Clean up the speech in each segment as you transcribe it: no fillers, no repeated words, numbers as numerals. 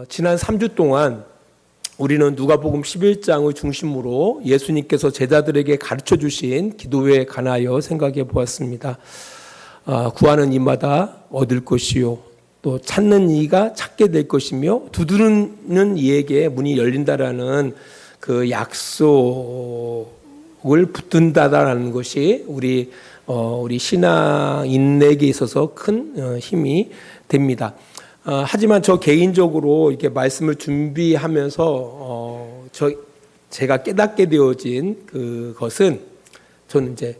지난 3주 동안 우리는 누가복음 11장을 중심으로 예수님께서 제자들에게 가르쳐 주신 기도에 관하여 생각해 보았습니다. 구하는 이마다 얻을 것이요, 또 찾는 이가 찾게 될 것이며 두드리는 이에게 문이 열린다라는 그 약속을 붙든다라는 것이 우리 신앙인에게 있어서 큰 힘이 됩니다. 하지만 저 개인적으로 이렇게 말씀을 준비하면서 제가 깨닫게 되어진 그것은, 저는 이제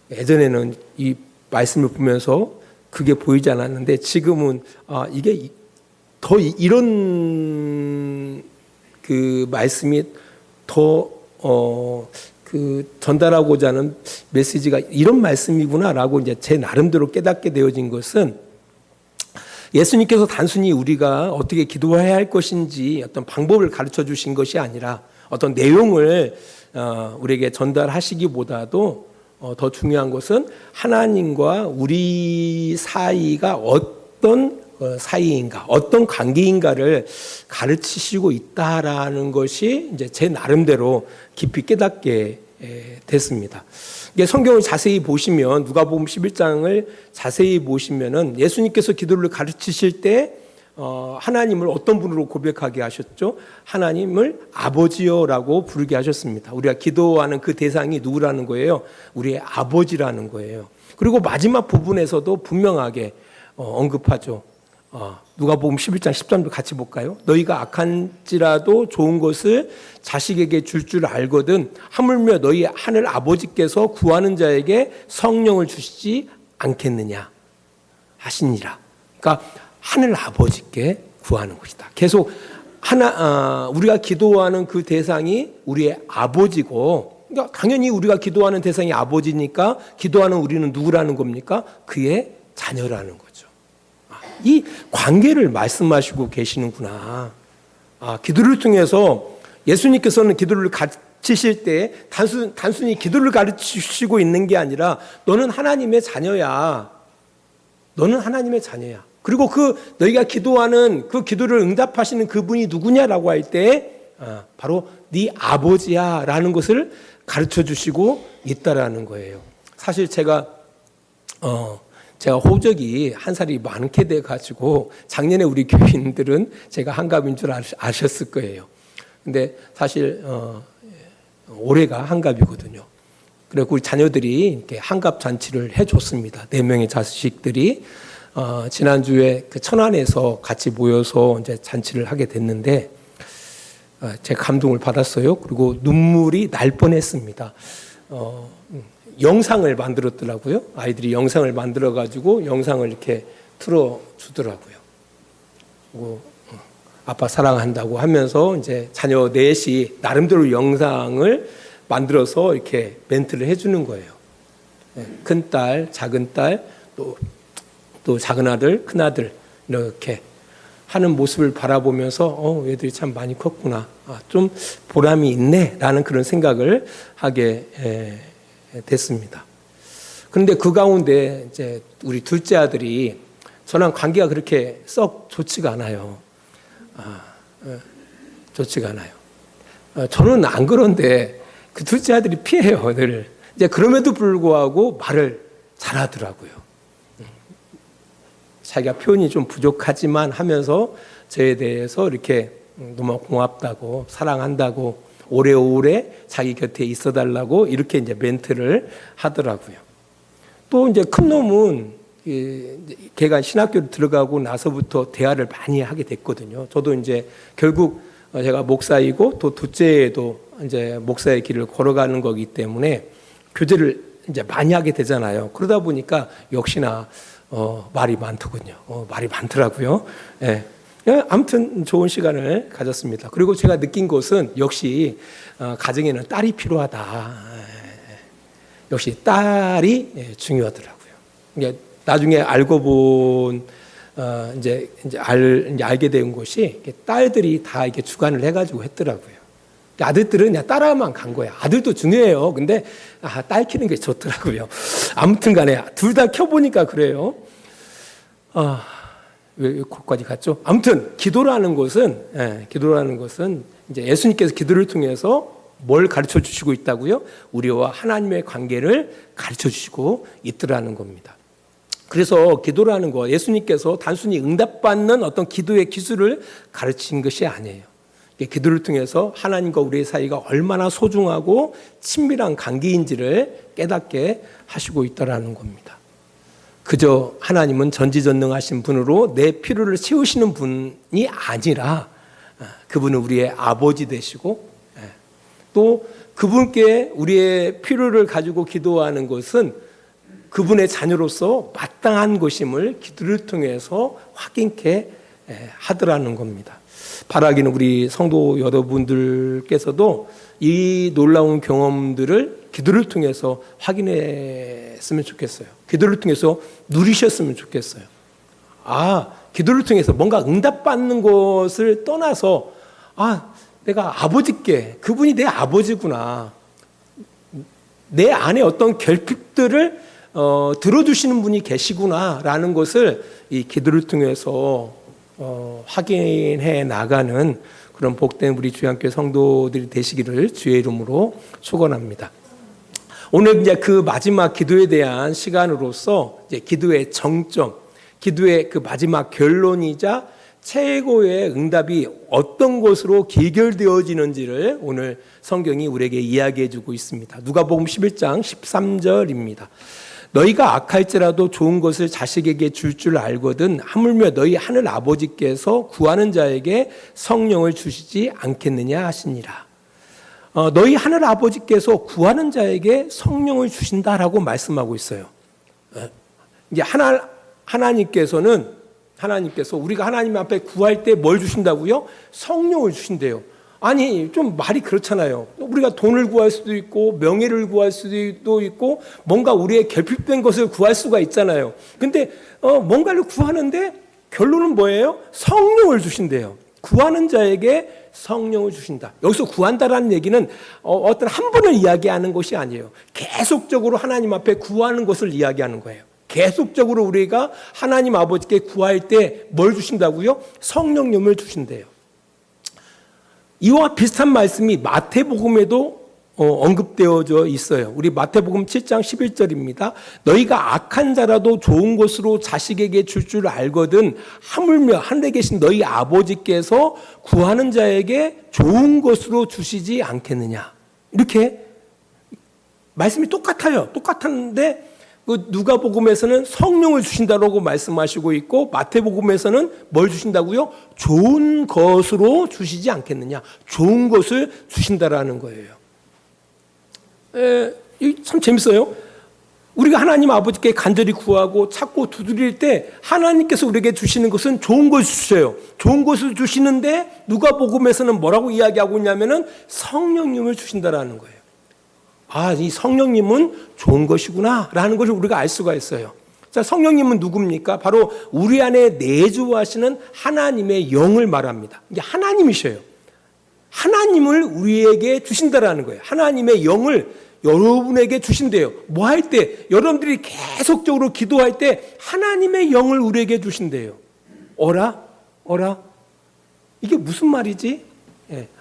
예전에는 이 말씀을 보면서 그게 보이지 않았는데 지금은 이게 더 이런 그 말씀이 더 전달하고자 하는 메시지가 이런 말씀이구나라고 이제 제 나름대로 깨닫게 되어진 것은, 예수님께서 단순히 우리가 어떻게 기도해야 할 것인지 어떤 방법을 가르쳐 주신 것이 아니라 어떤 내용을 우리에게 전달하시기보다도 더 중요한 것은 하나님과 우리 사이가 어떤 사이인가, 어떤 관계인가를 가르치시고 있다라는 것이 이제 제 나름대로 깊이 깨닫게 됐습니다. 성경을 자세히 보시면, 누가복음 11장을 자세히 보시면은 예수님께서 기도를 가르치실 때 하나님을 어떤 분으로 고백하게 하셨죠? 하나님을 아버지여라고 부르게 하셨습니다. 우리가 기도하는 그 대상이 누구라는 거예요? 우리의 아버지라는 거예요. 그리고 마지막 부분에서도 분명하게 언급하죠. 누가복음 11장 13절 같이 볼까요? 너희가 악한지라도 좋은 것을 자식에게 줄 알거든 하물며 너희 하늘 아버지께서 구하는 자에게 성령을 주시지 않겠느냐 하시니라. 그러니까 하늘 아버지께 구하는 것이다. 계속 우리가 기도하는 그 대상이 우리의 아버지고, 그러니까 당연히 우리가 기도하는 대상이 아버지니까 기도하는 우리는 누구라는 겁니까? 그의 자녀라는 거죠. 이 관계를 말씀하시고 계시는구나. 기도를 통해서 예수님께서는 기도를 가르치실 때 단순히 기도를 가르치시고 있는 게 아니라 너는 하나님의 자녀야. 너는 하나님의 자녀야. 그리고 너희가 기도하는 그 기도를 응답하시는 그분이 누구냐라고 할 때 바로 네 아버지야라는 것을 가르쳐 주시고 있다라는 거예요. 사실 제가 호적이 한 살이 많게 돼가지고 작년에 우리 교인들은 제가 한갑인 줄 아셨을 거예요. 근데 사실 올해가 한갑이거든요. 그래서 우리 자녀들이 이렇게 한갑 잔치를 해줬습니다. 4명의 자식들이 지난주에 그 천안에서 같이 모여서 이제 잔치를 하게 됐는데 제가 감동을 받았어요. 그리고 눈물이 날 뻔했습니다. 영상을 만들었더라고요. 아이들이 영상을 만들어가지고 영상을 이렇게 틀어주더라고요. 그리고 아빠 사랑한다고 하면서 이제 자녀 넷이 나름대로 영상을 만들어서 이렇게 멘트를 해주는 거예요. 큰 딸, 작은 딸, 또 작은 아들, 큰 아들 이렇게 하는 모습을 바라보면서 얘들이 참 많이 컸구나. 좀 보람이 있네라는 그런 생각을 하게 됐습니다. 그런데 그 가운데 이제 우리 둘째 아들이 저랑 관계가 그렇게 썩 좋지가 않아요. 좋지가 않아요. 저는 안 그런데 그 둘째 아들이 피해요, 늘. 이제 그럼에도 불구하고 말을 잘하더라고요. 자기가 표현이 좀 부족하지만 하면서 저에 대해서 이렇게 너무 고맙다고, 사랑한다고, 오래오래 자기 곁에 있어달라고 이렇게 이제 멘트를 하더라고요. 또 이제 큰 놈은 걔가 신학교를 들어가고 나서부터 대화를 많이 하게 됐거든요. 저도 이제 결국 제가 목사이고 또 둘째도 이제 목사의 길을 걸어가는 거기 때문에 교제를 이제 많이 하게 되잖아요. 그러다 보니까 역시나 말이 많더군요. 말이 많더라고요. 예. 아무튼 좋은 시간을 가졌습니다. 그리고 제가 느낀 것은 역시 가정에는 딸이 필요하다. 역시 딸이 중요하더라고요. 나중에 알고 본 이제 알게 된 것이 딸들이 다 이렇게 주관을 해가지고 했더라고요. 아들들은 그냥 따라만 간 거야. 아들도 중요해요. 근데 딸 키는 게 좋더라고요. 아무튼간에 둘 다 켜보니까 그래요. 왜 거기까지 갔죠? 아무튼 기도라는 것은 이제 예수님께서 기도를 통해서 뭘 가르쳐 주시고 있다고요? 우리와 하나님의 관계를 가르쳐 주시고 있더라는 겁니다. 그래서 기도라는 거, 예수님께서 단순히 응답받는 어떤 기도의 기술을 가르친 것이 아니에요. 기도를 통해서 하나님과 우리의 사이가 얼마나 소중하고 친밀한 관계인지를 깨닫게 하시고 있다라는 겁니다. 그저 하나님은 전지전능하신 분으로 내 필요를 채우시는 분이 아니라 그분은 우리의 아버지 되시고, 또 그분께 우리의 필요를 가지고 기도하는 것은 그분의 자녀로서 마땅한 것임을 기도를 통해서 확인케 하더라는 겁니다. 바라기는 우리 성도 여러분들께서도 이 놀라운 경험들을 기도를 통해서 확인했으면 좋겠어요. 기도를 통해서 누리셨으면 좋겠어요. 기도를 통해서 뭔가 응답받는 것을 떠나서 내가 아버지께, 그분이 내 아버지구나, 내 안에 어떤 결핍들을 들어주시는 분이 계시구나라는 것을 이 기도를 통해서 확인해 나가는 그런 복된 우리 주양교회 성도들이 되시기를 주의 이름으로 축원합니다. 오늘 이제 그 마지막 기도에 대한 시간으로서 이제 기도의 정점, 기도의 그 마지막 결론이자 최고의 응답이 어떤 것으로 기결되어지는지를 오늘 성경이 우리에게 이야기해 주고 있습니다. 누가복음 11장 13절입니다. 너희가 악할지라도 좋은 것을 자식에게 줄 알거든 하물며 너희 하늘 아버지께서 구하는 자에게 성령을 주시지 않겠느냐 하시니라. 너희 하늘 아버지께서 구하는 자에게 성령을 주신다라고 말씀하고 있어요. 이제 하나님께서 우리가 하나님 앞에 구할 때 뭘 주신다고요? 성령을 주신대요. 아니, 좀 말이 그렇잖아요. 우리가 돈을 구할 수도 있고 명예를 구할 수도 있고 뭔가 우리의 결핍된 것을 구할 수가 있잖아요. 근데 뭔가를 구하는데 결론은 뭐예요? 성령을 주신대요. 구하는 자에게 성령을 주신다. 여기서 구한다라는 얘기는 어떤 한 번을 이야기하는 것이 아니에요. 계속적으로 하나님 앞에 구하는 것을 이야기하는 거예요. 계속적으로 우리가 하나님 아버지께 구할 때 뭘 주신다고요? 성령님을 주신대요. 이와 비슷한 말씀이 마태복음에도 언급되어져 있어요. 우리 마태복음 7장 11절입니다. 너희가 악한 자라도 좋은 것으로 자식에게 줄 알거든 하물며 하늘에 계신 너희 아버지께서 구하는 자에게 좋은 것으로 주시지 않겠느냐. 이렇게 말씀이 똑같아요. 똑같은데 누가복음에서는 성령을 주신다라고 말씀하시고 있고 마태복음에서는 뭘 주신다고요? 좋은 것으로 주시지 않겠느냐. 좋은 것을 주신다라는 거예요. 참 재밌어요. 우리가 하나님 아버지께 간절히 구하고 찾고 두드릴 때 하나님께서 우리에게 주시는 것은 좋은 것을 주셔요. 좋은 것을 주시는데 누가복음에서는 뭐라고 이야기하고 있냐면은 성령님을 주신다라는 거예요. 이 성령님은 좋은 것이구나 라는 것을 우리가 알 수가 있어요. 자, 성령님은 누굽니까? 바로 우리 안에 내주하시는 하나님의 영을 말합니다. 이게 하나님이셔요. 하나님을 우리에게 주신다라는 거예요. 하나님의 영을 여러분에게 주신대요. 뭐 할 때? 여러분들이 계속적으로 기도할 때 하나님의 영을 우리에게 주신대요. 어라? 이게 무슨 말이지?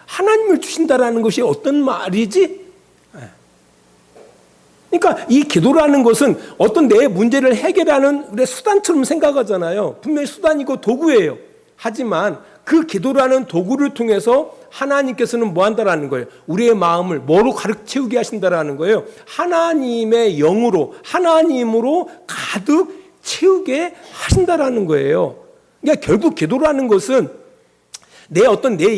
하나님을 주신다라는 것이 어떤 말이지? 그러니까 이 기도라는 것은 어떤 내 문제를 해결하는 우리의 수단처럼 생각하잖아요. 분명히 수단이고 도구예요. 하지만 그 기도라는 도구를 통해서 하나님께서는 뭐 한다라는 거예요? 우리의 마음을 뭐로 가득 채우게 하신다라는 거예요? 하나님의 영으로, 하나님으로 가득 채우게 하신다라는 거예요. 그러니까 결국 기도라는 것은 내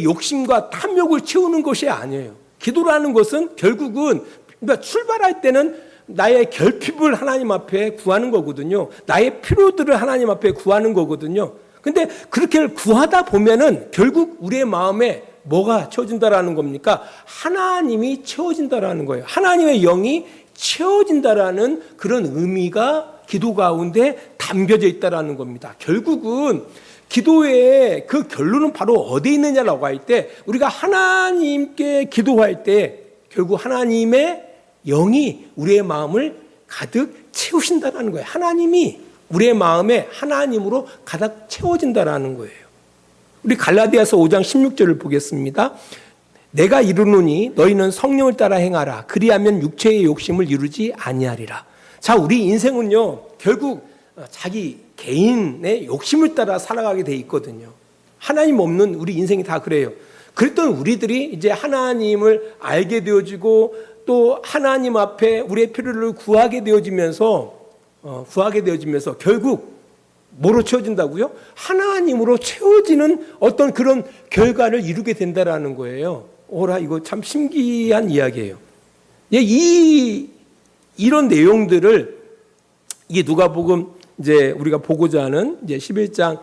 욕심과 탐욕을 채우는 것이 아니에요. 기도라는 것은 결국은 그러니까 출발할 때는 나의 결핍을 하나님 앞에 구하는 거거든요. 나의 필요들을 하나님 앞에 구하는 거거든요. 근데 그렇게 구하다 보면은 결국 우리의 마음에 뭐가 채워진다라는 겁니까? 하나님이 채워진다라는 거예요. 하나님의 영이 채워진다라는 그런 의미가 기도 가운데 담겨져 있다라는 겁니다. 결국은 기도의 그 결론은 바로 어디에 있느냐라고 할 때 우리가 하나님께 기도할 때 결국 하나님의 영이 우리의 마음을 가득 채우신다는 거예요. 하나님이 우리의 마음에 하나님으로 가득 채워진다라는 거예요. 우리 갈라디아서 5장 16절을 보겠습니다. 내가 이르노니 너희는 성령을 따라 행하라. 그리하면 육체의 욕심을 이루지 아니하리라. 자, 우리 인생은요, 결국 자기 개인의 욕심을 따라 살아가게 돼 있거든요. 하나님 없는 우리 인생이 다 그래요. 그랬던 우리들이 이제 하나님을 알게 되어지고 또 하나님 앞에 우리의 필요를 구하게 되어지면서 결국 뭐로 채워진다고요? 하나님으로 채워지는 어떤 그런 결과를 이루게 된다라는 거예요. 오라, 이거 참 신기한 이야기예요. 이런 내용들을 이게 누가복음 이제 우리가 보고자 하는 이제 11장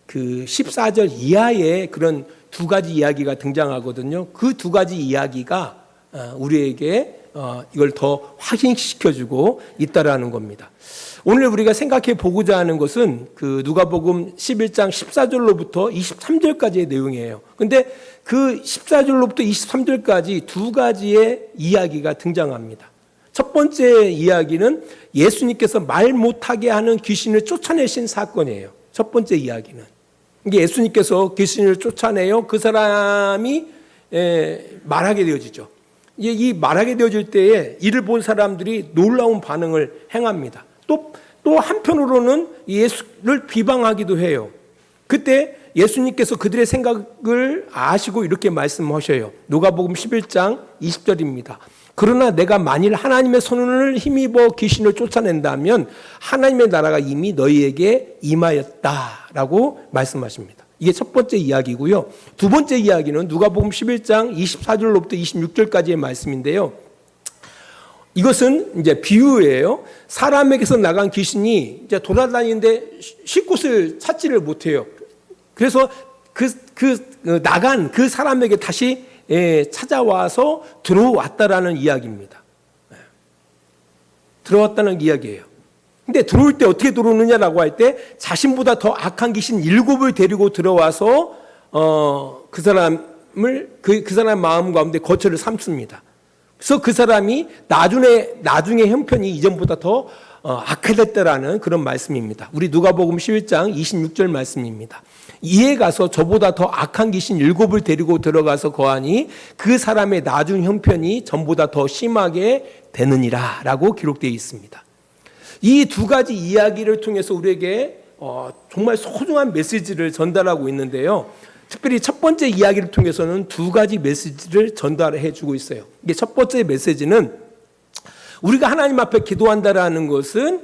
그 14절 이하의 그런 두 가지 이야기가 등장하거든요. 그 두 가지 이야기가 우리에게 이걸 더 확인시켜주고 있다라는 겁니다. 오늘 우리가 생각해 보고자 하는 것은 그 누가복음 11장 14절로부터 23절까지의 내용이에요. 근데 그 14절로부터 23절까지 두 가지의 이야기가 등장합니다. 첫 번째 이야기는 예수님께서 말 못하게 하는 귀신을 쫓아내신 사건이에요. 첫 번째 이야기는. 이게 예수님께서 귀신을 쫓아내요. 그 사람이 말하게 되어지죠. 이 말하게 되어질 때에 이를 본 사람들이 놀라운 반응을 행합니다. 또 한편으로는 예수를 비방하기도 해요. 그때 예수님께서 그들의 생각을 아시고 이렇게 말씀하셔요. 누가복음 11장 20절입니다. 그러나 내가 만일 하나님의 손을 힘입어 귀신을 쫓아낸다면 하나님의 나라가 이미 너희에게 임하였다라고 말씀하십니다. 이게 첫 번째 이야기고요. 두 번째 이야기는 누가복음 11장 24절로부터 26절까지의 말씀인데요. 이것은 이제 비유예요. 사람에게서 나간 귀신이 이제 돌아다니는데 쉴 곳을 찾지를 못해요. 그래서 나간 그 사람에게 다시 찾아와서 들어왔다라는 이야기입니다. 들어왔다는 이야기예요. 근데 들어올 때 어떻게 들어오느냐라고 할 때 자신보다 더 악한 귀신 7을 데리고 들어와서 그 사람 마음 가운데 거처를 삼습니다. 그래서 그 사람이 나중에 형편이 이전보다 더 악해졌다라는 그런 말씀입니다. 우리 누가복음 11장 26절 말씀입니다. 이에 가서 저보다 더 악한 귀신 7을 데리고 들어가서 거하니 그 사람의 나중 형편이 전보다 더 심하게 되느니라 라고 기록되어 있습니다. 이 두 가지 이야기를 통해서 우리에게 정말 소중한 메시지를 전달하고 있는데요. 특별히 첫 번째 이야기를 통해서는 두 가지 메시지를 전달해 주고 있어요. 이게 첫 번째 메시지는 우리가 하나님 앞에 기도한다라는 것은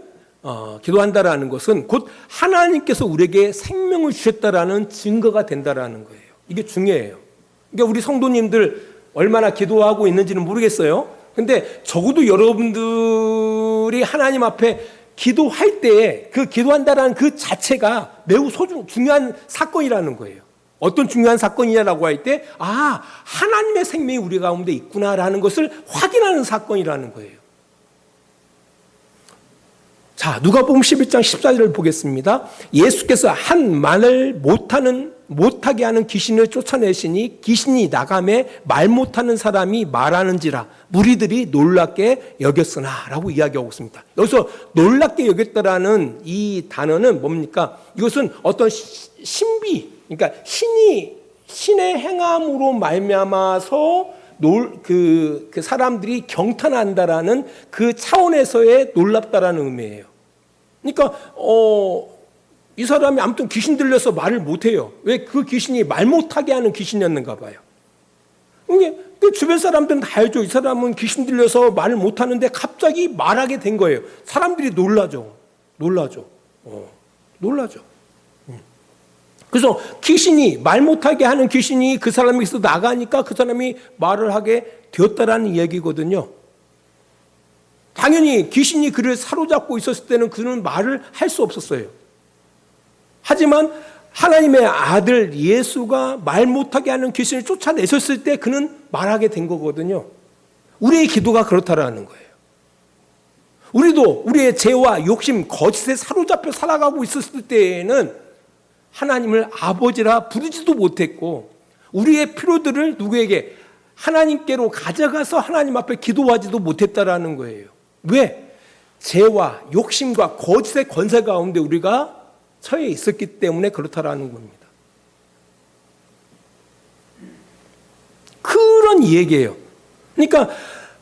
곧 하나님께서 우리에게 생명을 주셨다라는 증거가 된다라는 거예요. 이게 중요해요. 그러니까 우리 성도님들 얼마나 기도하고 있는지는 모르겠어요. 근데 적어도 여러분들이 하나님 앞에 기도할 때 그 기도한다라는 그 자체가 매우 중요한 사건이라는 거예요. 어떤 중요한 사건이냐라고 할 때, 하나님의 생명이 우리 가운데 있구나라는 것을 확인하는 사건이라는 거예요. 자, 누가복음 11장 14절을 보겠습니다. 예수께서 한 말을 못하게 하는 귀신을 쫓아내시니 귀신이 나가매 말 못하는 사람이 말하는지라 무리들이 놀랍게 여겼으나 라고 이야기하고 있습니다. 여기서 놀랍게 여겼다라는 이 단어는 뭡니까? 이것은 어떤 신비, 그러니까 신의 행함으로 말미암아서 그 사람들이 경탄한다라는 그 차원에서의 놀랍다라는 의미예요. 그러니까 이 사람이 아무튼 귀신 들려서 말을 못해요. 왜? 그 귀신이 말 못하게 하는 귀신이었는가 봐요. 그 주변 사람들은 다 알죠. 이 사람은 귀신 들려서 말을 못하는데 갑자기 말하게 된 거예요. 사람들이 놀라죠. 그래서 말 못하게 하는 귀신이 그 사람에게서 나가니까 그 사람이 말을 하게 되었다라는 이야기거든요. 당연히 귀신이 그를 사로잡고 있었을 때는 그는 말을 할 수 없었어요. 하지만 하나님의 아들 예수가 말 못하게 하는 귀신을 쫓아내셨을 때 그는 말하게 된 거거든요. 우리의 기도가 그렇다라는 거예요. 우리도 우리의 죄와 욕심, 거짓에 사로잡혀 살아가고 있었을 때에는 하나님을 아버지라 부르지도 못했고 우리의 필요들을 누구에게? 하나님께로 가져가서 하나님 앞에 기도하지도 못했다라는 거예요. 왜? 죄와 욕심과 거짓의 권세 가운데 우리가 처해 있었기 때문에 그렇다라는 겁니다. 그런 얘기예요. 그러니까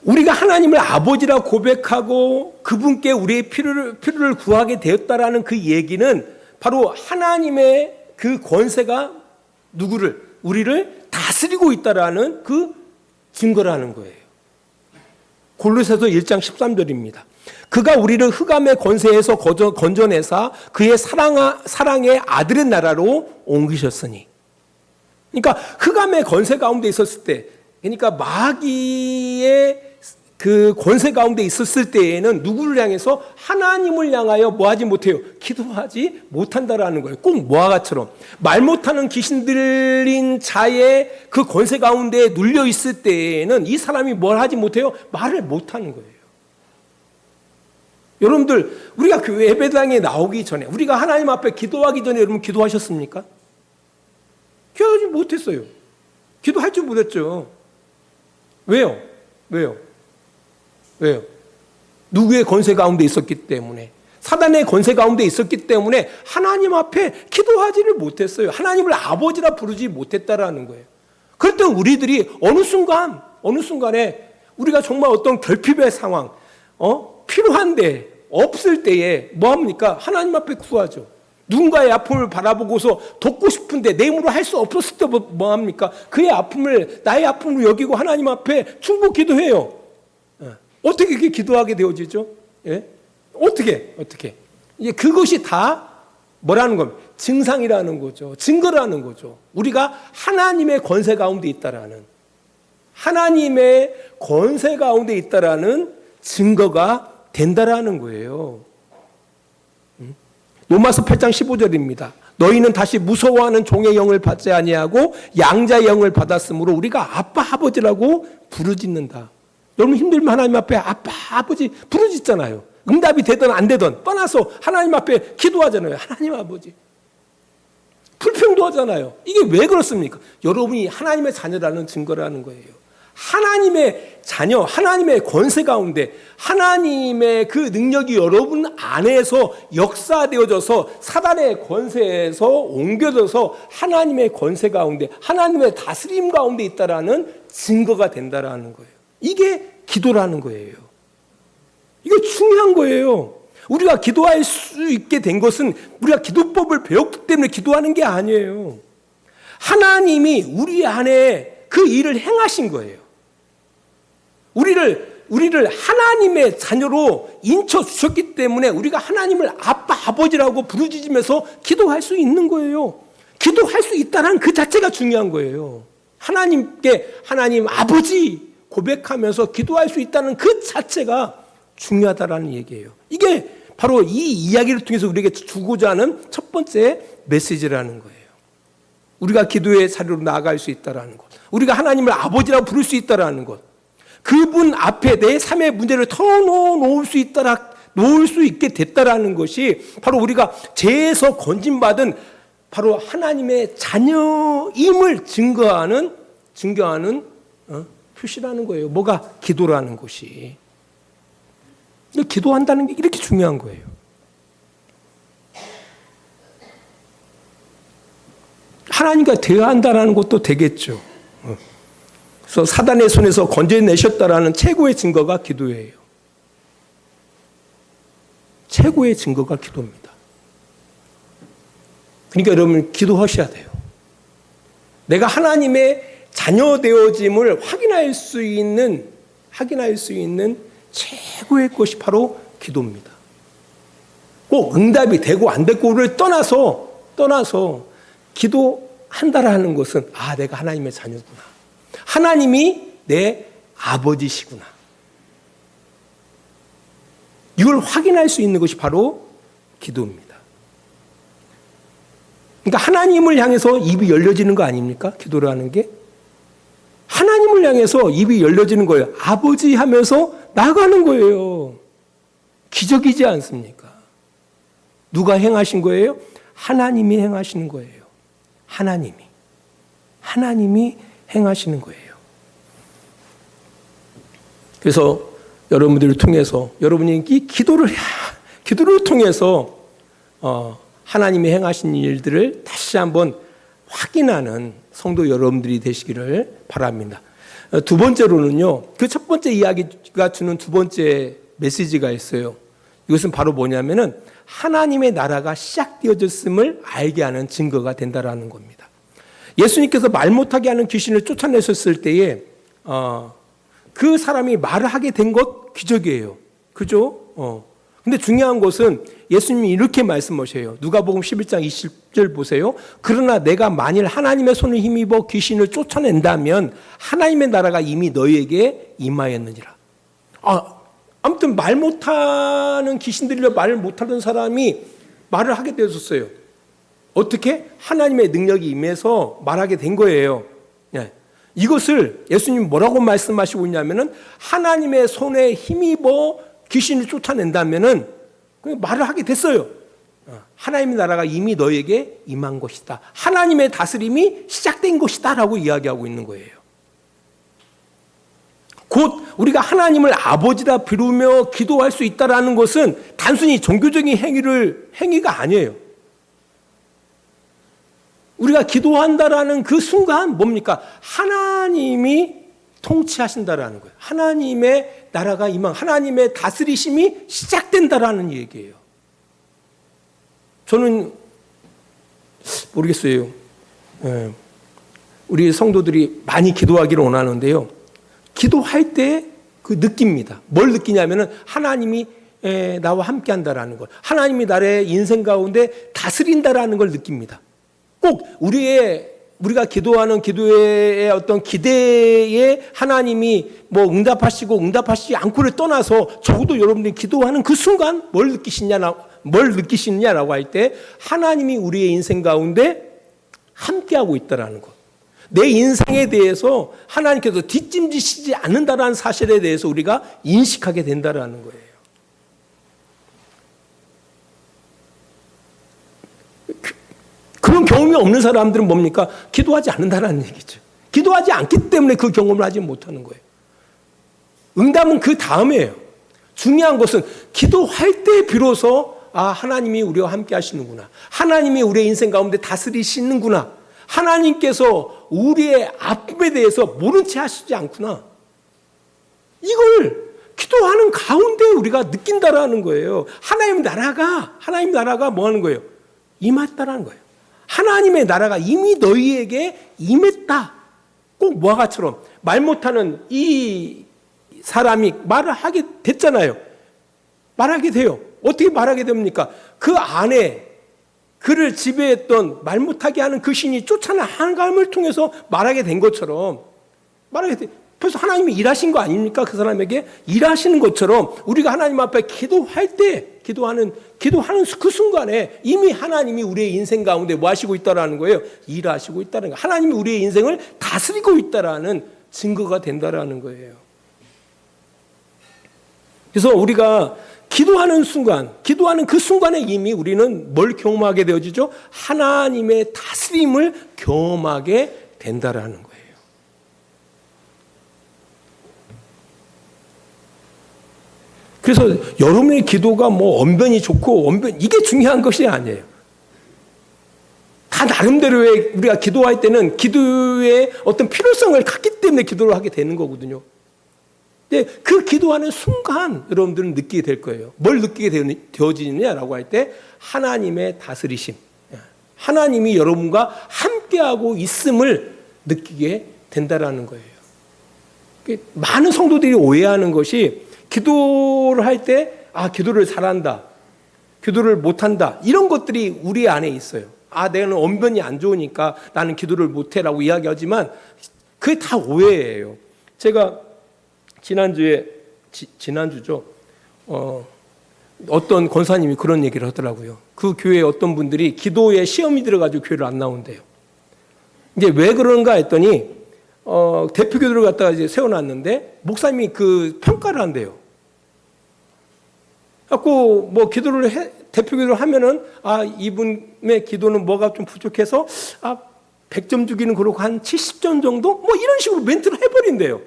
우리가 하나님을 아버지라 고백하고 그분께 우리의 필요를 구하게 되었다라는 그 얘기는 바로 하나님의 그 권세가 우리를 다스리고 있다라는 그 증거라는 거예요. 골로새서 1장 13절입니다. 그가 우리를 흑암의 권세에서 건져내사 그의 사랑의 아들의 나라로 옮기셨으니. 그러니까 흑암의 권세 가운데 있었을 때, 그러니까 마귀의 그 권세 가운데 있었을 때에는 누구를 향해서? 하나님을 향하여 뭐하지 못해요? 기도하지 못한다라는 거예요. 꼭 모아가처럼 말 못하는 귀신 들린 자의 그 권세 가운데 눌려 있을 때에는 이 사람이 뭘 하지 못해요? 말을 못하는 거예요. 여러분들, 우리가 교회 예배당에 나오기 전에, 우리가 하나님 앞에 기도하기 전에 여러분 기도하셨습니까? 기도하지 못했어요. 기도할 줄 못했죠. 왜요? 누구의 권세 가운데 있었기 때문에, 사단의 권세 가운데 있었기 때문에 하나님 앞에 기도하지를 못했어요. 하나님을 아버지라 부르지 못했다라는 거예요. 그랬더니 우리들이 어느 순간에 우리가 정말 어떤 결핍의 상황, 필요한데 없을 때에 뭐 합니까? 하나님 앞에 구하죠. 누군가의 아픔을 바라보고서 돕고 싶은데 내 힘으로 할 수 없었을 때 뭐 합니까? 그의 아픔을 나의 아픔으로 여기고 하나님 앞에 충복 기도해요. 어떻게 그렇게 기도하게 되어지죠? 예? 어떻게? 이제 그것이 다 뭐라는 겁니까? 증상이라는 거죠. 증거라는 거죠. 우리가 하나님의 권세 가운데 있다라는, 하나님의 권세 가운데 있다라는 증거가 된다라는 거예요. 로마서 8장 15절입니다. 너희는 다시 무서워하는 종의 영을 받지 아니하고 양자의 영을 받았으므로 우리가 아빠 아버지라고 부르짖는다. 여러분 힘들면 하나님 앞에 아빠 아버지 부르짖잖아요. 응답이 되든 안 되든 떠나서 하나님 앞에 기도하잖아요. 하나님 아버지. 불평도 하잖아요. 이게 왜 그렇습니까? 여러분이 하나님의 자녀라는 증거라는 거예요. 하나님의 자녀, 하나님의 권세 가운데 하나님의 그 능력이 여러분 안에서 역사되어져서 사단의 권세에서 옮겨져서 하나님의 권세 가운데, 하나님의 다스림 가운데 있다라는 증거가 된다라는 거예요. 이게 기도라는 거예요. 이게 중요한 거예요. 우리가 기도할 수 있게 된 것은 우리가 기도법을 배웠기 때문에 기도하는 게 아니에요. 하나님이 우리 안에 그 일을 행하신 거예요. 우리를 하나님의 자녀로 인쳐 주셨기 때문에 우리가 하나님을 아빠, 아버지라고 부르짖으면서 기도할 수 있는 거예요. 기도할 수 있다는 그 자체가 중요한 거예요. 하나님께 하나님 아버지 고백하면서 기도할 수 있다는 그 자체가 중요하다라는 얘기예요. 이게 바로 이 이야기를 통해서 우리에게 주고자 하는 첫 번째 메시지라는 거예요. 우리가 기도의 자리로 나아갈 수 있다라는 것. 우리가 하나님을 아버지라고 부를 수 있다라는 것. 그분 앞에 내 삶의 문제를 털어놓을 수 있게 됐다라는 것이 바로 우리가 죄에서 건진받은 바로 하나님의 자녀임을 증거하는 표시라는 거예요. 뭐가? 기도라는 것이. 기도한다는 게 이렇게 중요한 거예요. 하나님과 대화한다는 것도 되겠죠. 그래서 사단의 손에서 건져내셨다라는 최고의 증거가 기도예요. 최고의 증거가 기도입니다. 그러니까 여러분 기도하셔야 돼요. 내가 하나님의 자녀 되어짐을 확인할 수 있는 최고의 것이 바로 기도입니다. 꼭 응답이 되고 안 되고를 떠나서 기도한다라는 것은 내가 하나님의 자녀구나. 하나님이 내 아버지시구나. 이걸 확인할 수 있는 것이 바로 기도입니다. 그러니까 하나님을 향해서 입이 열려지는 거 아닙니까? 기도를 하는 게. 하나님을 향해서 입이 열려지는 거예요. 아버지 하면서 나가는 거예요. 기적이지 않습니까? 누가 행하신 거예요? 하나님이 행하시는 거예요. 하나님이 행하시는 거예요. 그래서 여러분들을 통해서 여러분이 이 기도를 통해서 하나님이 행하신 일들을 다시 한번 확인하는 성도 여러분들이 되시기를 바랍니다. 두 번째로는요, 그 첫 번째 이야기가 주는 두 번째 메시지가 있어요. 이것은 바로 뭐냐면은 하나님의 나라가 시작되어졌음을 알게 하는 증거가 된다라는 겁니다. 예수님께서 말 못하게 하는 귀신을 쫓아내셨을 때에 그 사람이 말을 하게 된 것 기적이에요. 그죠? 근데 중요한 것은 예수님이 이렇게 말씀하셔요. 누가복음 11장 20절 보세요. 그러나 내가 만일 하나님의 손을 힘입어 귀신을 쫓아낸다면 하나님의 나라가 이미 너희에게 임하였느니라. 아무튼 말 못하는 귀신들이라 말을 못하던 사람이 말을 하게 되었어요. 어떻게? 하나님의 능력이 임해서 말하게 된 거예요. 이것을 예수님 뭐라고 말씀하시고 있냐면은 하나님의 손에 힘입어 귀신을 쫓아낸다면은 말을 하게 됐어요. 하나님의 나라가 이미 너에게 임한 것이다. 하나님의 다스림이 시작된 것이다라고 이야기하고 있는 거예요. 곧 우리가 하나님을 아버지라 부르며 기도할 수 있다라는 것은 단순히 종교적인 행위가 아니에요. 우리가 기도한다라는 그 순간 뭡니까? 하나님이 통치하신다라는 거예요. 하나님의 나라가 임한, 하나님의 다스리심이 시작된다라는 얘기예요. 저는 모르겠어요. 우리 성도들이 많이 기도하기를 원하는데요. 기도할 때 그 느낍니다. 뭘 느끼냐면은 하나님이 나와 함께 한다라는 것. 하나님이 나의 인생 가운데 다스린다라는 걸 느낍니다. 꼭 우리가 기도하는 기도의 어떤 기대에 하나님이 응답하시고 응답하시지 않고를 떠나서 적어도 여러분들이 기도하는 그 순간 뭘 느끼시느냐라고 할 때 하나님이 우리의 인생 가운데 함께하고 있다라는 것. 내 인생에 대해서 하나님께서 뒷짐지시지 않는다라는 사실에 대해서 우리가 인식하게 된다라는 거예요. 그런 경험이 없는 사람들은 뭡니까? 기도하지 않는다는 얘기죠. 기도하지 않기 때문에 그 경험을 하지 못하는 거예요. 응답은 그 다음이에요. 중요한 것은 기도할 때 비로소 하나님이 우리와 함께 하시는구나. 하나님이 우리의 인생 가운데 다스리시는구나. 하나님께서 우리의 아픔에 대해서 모른 채 하시지 않구나. 이걸 기도하는 가운데 우리가 느낀다라는 거예요. 하나님 나라가 뭐 하는 거예요? 임했다라는 거예요. 하나님의 나라가 이미 너희에게 임했다. 꼭 뭐와 같처럼 말 못하는 이 사람이 말을 하게 됐잖아요. 말하게 돼요. 어떻게 말하게 됩니까? 그 안에 그를 지배했던 말 못하게 하는 그 신이 쫓아나감을 통해서 말하게 된 것처럼 말하게 돼. 그래서 하나님이 일하신 거 아닙니까? 그 사람에게 일하시는 것처럼 우리가 하나님 앞에 기도할 때 기도하는 그 순간에 이미 하나님이 우리의 인생 가운데 뭐 하시고 있다라는 거예요? 일하시고 있다는 거예요. 하나님이 우리의 인생을 다스리고 있다라는 증거가 된다라는 거예요. 그래서 우리가 기도하는 그 순간에 이미 우리는 뭘 경험하게 되어지죠? 하나님의 다스림을 경험하게 된다라는 거예요. 그래서 여러분의 기도가 언변이 좋고 이게 중요한 것이 아니에요. 다 나름대로의 우리가 기도할 때는 기도의 어떤 필요성을 갖기 때문에 기도를 하게 되는 거거든요. 근데 그 기도하는 순간 여러분들은 느끼게 될 거예요. 뭘 느끼게 되어지느냐라고 할 때 하나님의 다스리심. 하나님이 여러분과 함께하고 있음을 느끼게 된다라는 거예요. 많은 성도들이 오해하는 것이 기도를 할 때 기도를 잘한다. 기도를 못한다. 이런 것들이 우리 안에 있어요. 내가 언변이 안 좋으니까 나는 기도를 못해라고 이야기하지만 그게 다 오해예요. 제가 지난주죠. 어떤 권사님이 그런 얘기를 하더라고요. 그 교회에 어떤 분들이 기도에 시험이 들어가지고 교회를 안 나온대요. 이게 왜 그런가 했더니 대표교도를 갖다가 이제 세워놨는데 목사님이 그 평가를 한대요. 갖고 대표기도를 하면은 이분의 기도는 뭐가 좀 부족해서 100점 주기는 그렇고 한 70점 정도 이런 식으로 멘트를 해버린대요.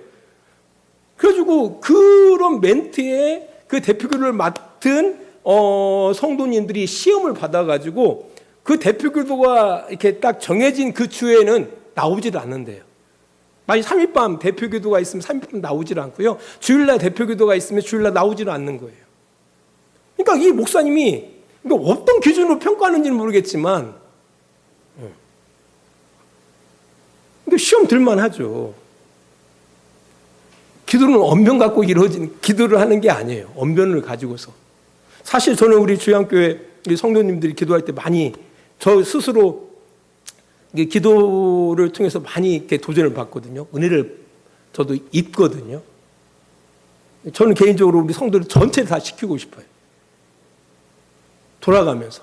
그래가지고 그런 멘트에 그 대표기도를 맡은 성도님들이 시험을 받아가지고 그 대표기도가 이렇게 딱 정해진 그 주에는 나오질 않는데요. 만약 3일밤 대표기도가 있으면 3일밤 나오질 않고요. 주일날 대표기도가 있으면 주일날 나오질 않는 거예요. 그러니까 이 목사님이 어떤 기준으로 평가하는지는 모르겠지만 시험 들만 하죠. 기도는 언변 갖고 이루어진 기도를 하는 게 아니에요. 언변을 가지고서. 사실 저는 우리 주양교회 우리 성도님들이 기도할 때 많이 저 스스로 기도를 통해서 많이 이렇게 도전을 받거든요. 은혜를 저도 입거든요. 저는 개인적으로 우리 성도들 전체를 다 시키고 싶어요. 돌아가면서.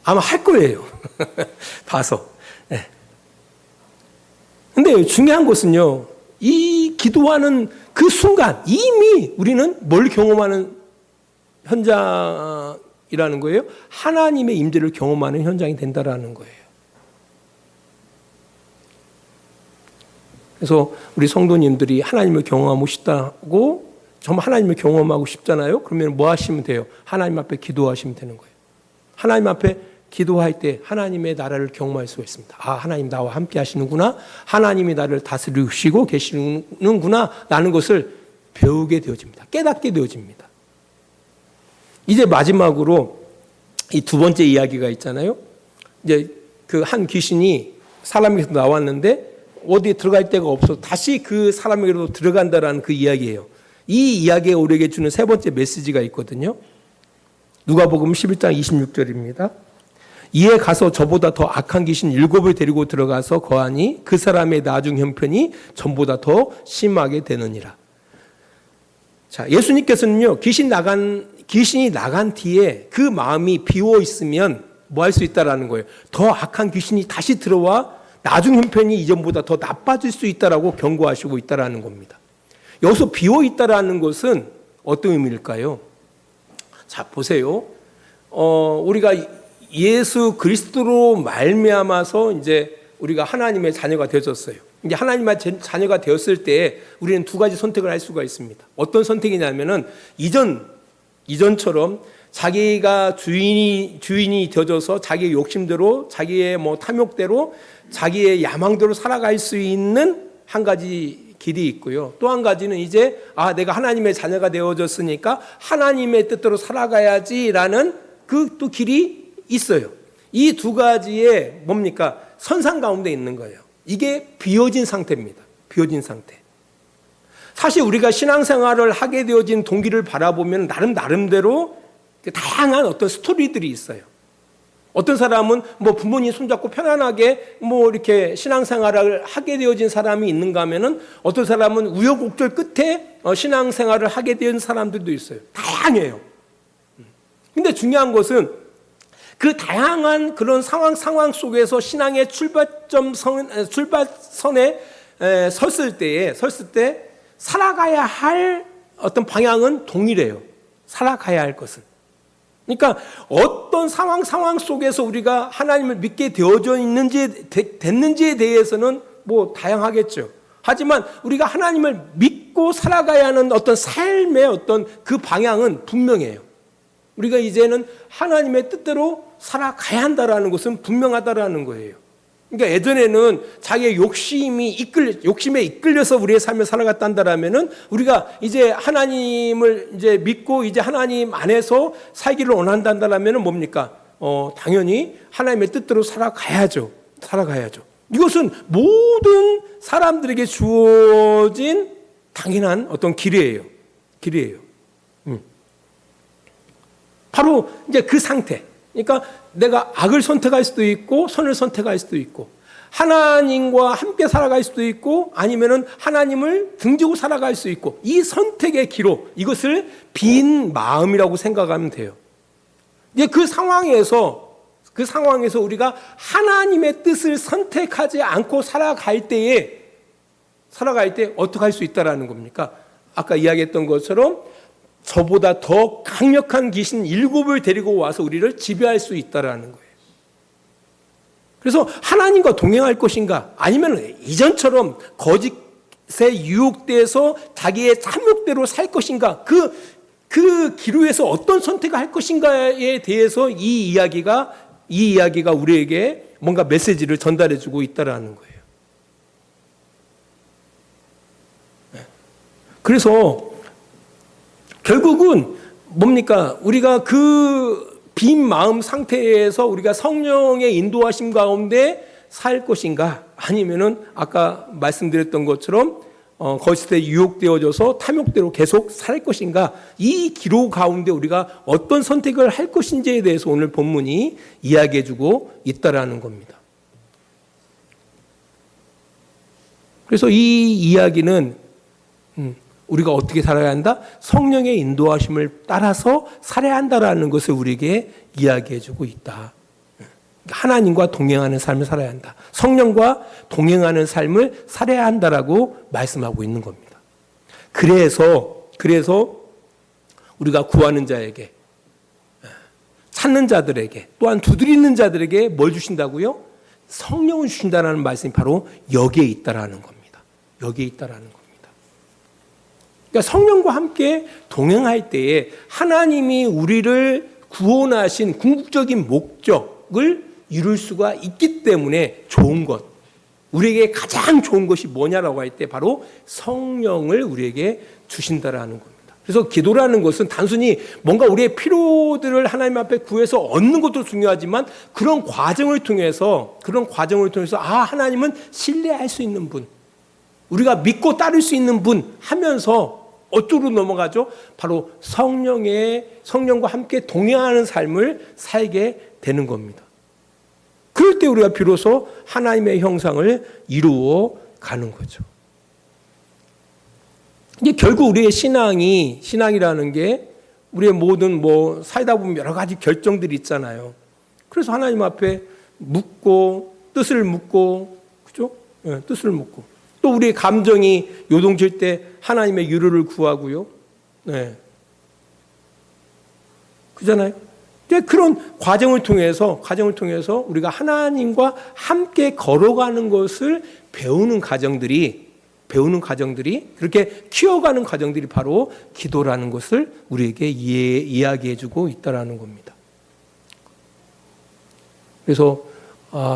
아마 할 거예요. 봐서. 네. 근데 중요한 것은요, 이 기도하는 그 순간 이미 우리는 뭘 경험하는 현장이라는 거예요? 하나님의 임재를 경험하는 현장이 된다라는 거예요. 그래서 우리 성도님들이 하나님을 경험하고 싶다고, 정말 하나님을 경험하고 싶잖아요. 그러면 뭐 하시면 돼요? 하나님 앞에 기도하시면 되는 거예요. 하나님 앞에 기도할 때 하나님의 나라를 경험할 수가 있습니다. 아, 하나님 나와 함께 하시는구나. 하나님이 나를 다스리시고 계시는구나. 라는 것을 배우게 되어집니다. 깨닫게 되어집니다. 이제 마지막으로 이 두 번째 이야기가 있잖아요. 이제 그 한 귀신이 사람에게서 나왔는데 어디에 들어갈 데가 없어서 다시 그 사람에게로 들어간다라는 그 이야기예요. 이 이야기에 우리에게 주는 세 번째 메시지가 있거든요. 누가복음 11장 26절입니다. 이에 가서 저보다 더 악한 귀신 7을 데리고 들어가서 거하니 그 사람의 나중 형편이 전보다 더 심하게 되느니라. 자, 예수님께서는요, 귀신이 나간 뒤에 그 마음이 비워 있으면 뭐 할 수 있다라는 거예요. 더 악한 귀신이 다시 들어와 나중 형편이 이전보다 더 나빠질 수 있다라고 경고하시고 있다라는 겁니다. 여기서 비워 있다라는 것은 어떤 의미일까요? 자, 보세요. 우리가 예수 그리스도로 말미암아서 이제 우리가 하나님의 자녀가 되어졌어요. 이제 하나님의 자녀가 되었을 때 우리는 두 가지 선택을 할 수가 있습니다. 어떤 선택이냐면은 이전처럼 자기가 주인이 되어져서 자기의 욕심대로, 자기의 탐욕대로, 자기의 야망대로 살아갈 수 있는 한 가지 길이 있고요. 또 한 가지는 이제 내가 하나님의 자녀가 되어졌으니까 하나님의 뜻대로 살아가야지라는 그 또 길이 있어요. 이 두 가지의 뭡니까? 선상 가운데 있는 거예요. 이게 비워진 상태입니다. 비워진 상태. 사실 우리가 신앙생활을 하게 되어진 동기를 바라보면 나름대로 다양한 어떤 스토리들이 있어요. 어떤 사람은 부모님 손잡고 편안하게 이렇게 신앙생활을 하게 되어진 사람이 있는가 하면은 어떤 사람은 우여곡절 끝에 신앙생활을 하게 된 사람들도 있어요. 다양해요. 근데 중요한 것은 그 다양한 그런 상황 속에서 신앙의 출발선에 섰을 때 살아가야 할 어떤 방향은 동일해요. 살아가야 할 것은. 그러니까 어떤 상황 속에서 우리가 하나님을 믿게 됐는지에 대해서는 다양하겠죠. 하지만 우리가 하나님을 믿고 살아가야 하는 어떤 삶의 어떤 그 방향은 분명해요. 우리가 이제는 하나님의 뜻대로 살아가야 한다라는 것은 분명하다라는 거예요. 그러니까 예전에는 자기의 욕심에 이끌려서 우리의 삶을 살아갔다 한다라면은 우리가 이제 하나님을 이제 믿고 이제 하나님 안에서 살기를 원한다 한다라면은 뭡니까? 당연히 하나님의 뜻대로 살아가야죠. 이것은 모든 사람들에게 주어진 당연한 어떤 길이에요. 바로 이제 그 상태. 그러니까 내가 악을 선택할 수도 있고 선을 선택할 수도 있고 하나님과 함께 살아갈 수도 있고 아니면은 하나님을 등지고 살아갈 수 있고 이 선택의 기로 이것을 빈 마음이라고 생각하면 돼요. 이제 그 상황에서 우리가 하나님의 뜻을 선택하지 않고 살아갈 때 어떻게 할 수 있다라는 겁니까? 아까 이야기했던 것처럼 저보다 더 강력한 귀신 7을 데리고 와서 우리를 지배할 수 있다라는 거예요. 그래서 하나님과 동행할 것인가? 아니면 이전처럼 거짓 유혹돼서 자기의 탐욕대로 살 것인가, 그 기로에서 어떤 선택을 할 것인가에 대해서 이 이야기가 우리에게 뭔가 메시지를 전달해주고 있다라는 거예요. 그래서 결국은 뭡니까? 우리가 그 빈 마음 상태에서 우리가 성령의 인도하심 가운데 살 것인가, 아니면은 아까 말씀드렸던 것처럼 거짓에 유혹되어져서 탐욕대로 계속 살 것인가, 이 기로 가운데 우리가 어떤 선택을 할 것인지에 대해서 오늘 본문이 이야기해주고 있다라는 겁니다. 그래서 이 이야기는 우리가 어떻게 살아야 한다? 성령의 인도하심을 따라서 살아야 한다라는 것을 우리에게 이야기해주고 있다. 하나님과 동행하는 삶을 살아야 한다. 성령과 동행하는 삶을 살아야 한다라고 말씀하고 있는 겁니다. 그래서 우리가 구하는 자에게, 찾는 자들에게, 또한 두드리는 자들에게 뭘 주신다고요? 성령을 주신다라는 말씀이 바로 여기에 있다라는 겁니다. 여기에 있다라는 겁니다. 그러니까 성령과 함께 동행할 때에 하나님이 우리를 구원하신 궁극적인 목적을 이룰 수가 있기 때문에 좋은 것, 우리에게 가장 좋은 것이 뭐냐라고 할 때 바로 성령을 우리에게 주신다라는 겁니다. 그래서 기도라는 것은 단순히 뭔가 우리의 필요들을 하나님 앞에 구해서 얻는 것도 중요하지만 그런 과정을 통해서 하나님은 신뢰할 수 있는 분, 우리가 믿고 따를 수 있는 분 하면서 어쩌로 넘어가죠? 바로 성령과 함께 동행하는 삶을 살게 되는 겁니다. 그럴 때 우리가 비로소 하나님의 형상을 이루어 가는 거죠. 이게 결국 우리의 신앙이라는 게 우리의 모든 살다 보면 여러 가지 결정들이 있잖아요. 그래서 하나님 앞에 묻고 뜻을 묻고, 그죠? 네, 뜻을 묻고. 또 우리의 감정이 요동칠 때 하나님의 위로를 구하고요. 네. 그잖아요. 그런 과정을 통해서 우리가 하나님과 함께 걸어가는 것을 배우는 과정들이 그렇게 키워가는 과정들이 바로 기도라는 것을 우리에게 이야기해주고 있다라는 겁니다. 그래서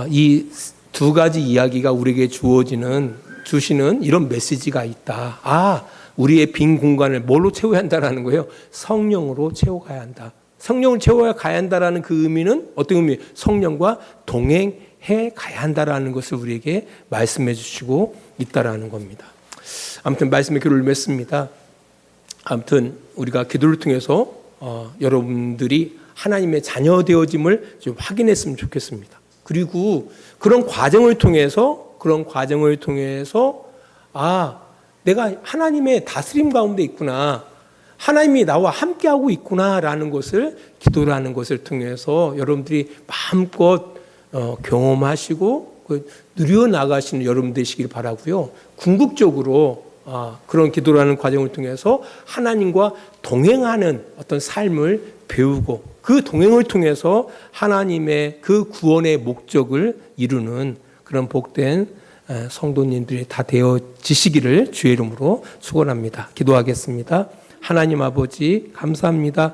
이 두 가지 이야기가 우리에게 주시는 이런 메시지가 있다. 우리의 빈 공간을 뭘로 채워야 한다라는 거예요? 성령으로 채워가야 한다. 성령을 채워야 가야 한다라는 그 의미는 어떤 의미? 성령과 동행해 가야 한다라는 것을 우리에게 말씀해 주시고 있다라는 겁니다. 아무튼 말씀의 기도를 맺습니다. 아무튼 우리가 기도를 통해서 여러분들이 하나님의 자녀 되어짐을 좀 확인했으면 좋겠습니다. 그리고 그런 과정을 통해서 내가 하나님의 다스림 가운데 있구나, 하나님이 나와 함께하고 있구나라는 것을 기도라는 것을 통해서 여러분들이 마음껏 경험하시고 누려나가시는 여러분 되시길 바라고요. 궁극적으로 그런 기도라는 과정을 통해서 하나님과 동행하는 어떤 삶을 배우고 그 동행을 통해서 하나님의 그 구원의 목적을 이루는 그런 복된 성도님들이 다 되어지시기를 주의 이름으로 축원합니다. 기도하겠습니다. 하나님 아버지 감사합니다.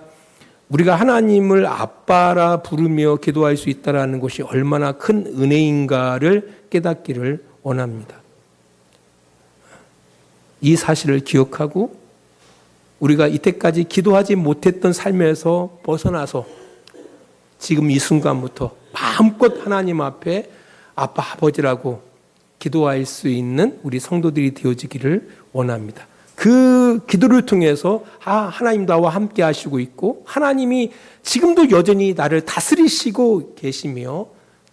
우리가 하나님을 아빠라 부르며 기도할 수 있다는 것이 얼마나 큰 은혜인가를 깨닫기를 원합니다. 이 사실을 기억하고 우리가 이때까지 기도하지 못했던 삶에서 벗어나서 지금 이 순간부터 마음껏 하나님 앞에 아빠 아버지라고 기도할 수 있는 우리 성도들이 되어지기를 원합니다. 그 기도를 통해서 하나님 나와 함께 하시고 있고 하나님이 지금도 여전히 나를 다스리시고 계시며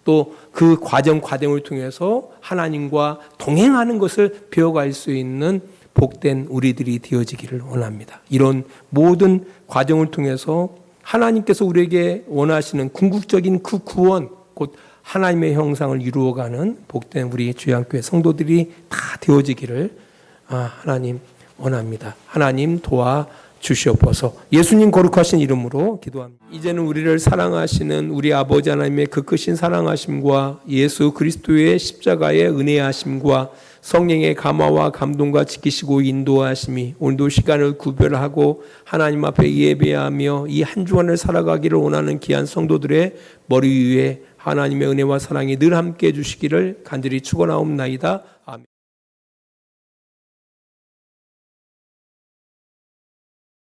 또 그 과정을 통해서 하나님과 동행하는 것을 배워갈 수 있는 복된 우리들이 되어지기를 원합니다. 이런 모든 과정을 통해서 하나님께서 우리에게 원하시는 궁극적인 그 구원, 곧 하나님의 형상을 이루어가는 복된 우리 주양교회 성도들이 다 되어지기를 하나님 원합니다. 하나님 도와 주시옵소서. 예수님 거룩하신 이름으로 기도합니다. 이제는 우리를 사랑하시는 우리 아버지 하나님의 그 크신 사랑하심과 예수 그리스도의 십자가의 은혜하심과 성령의 감화와 감동과 지키시고 인도하심이 오늘도 시간을 구별하고 하나님 앞에 예배하며 이 한 주간을 살아가기를 원하는 귀한 성도들의 머리 위에 하나님의 은혜와 사랑이 늘 함께 해주시기를 간절히 축원하옵나이다. 아멘.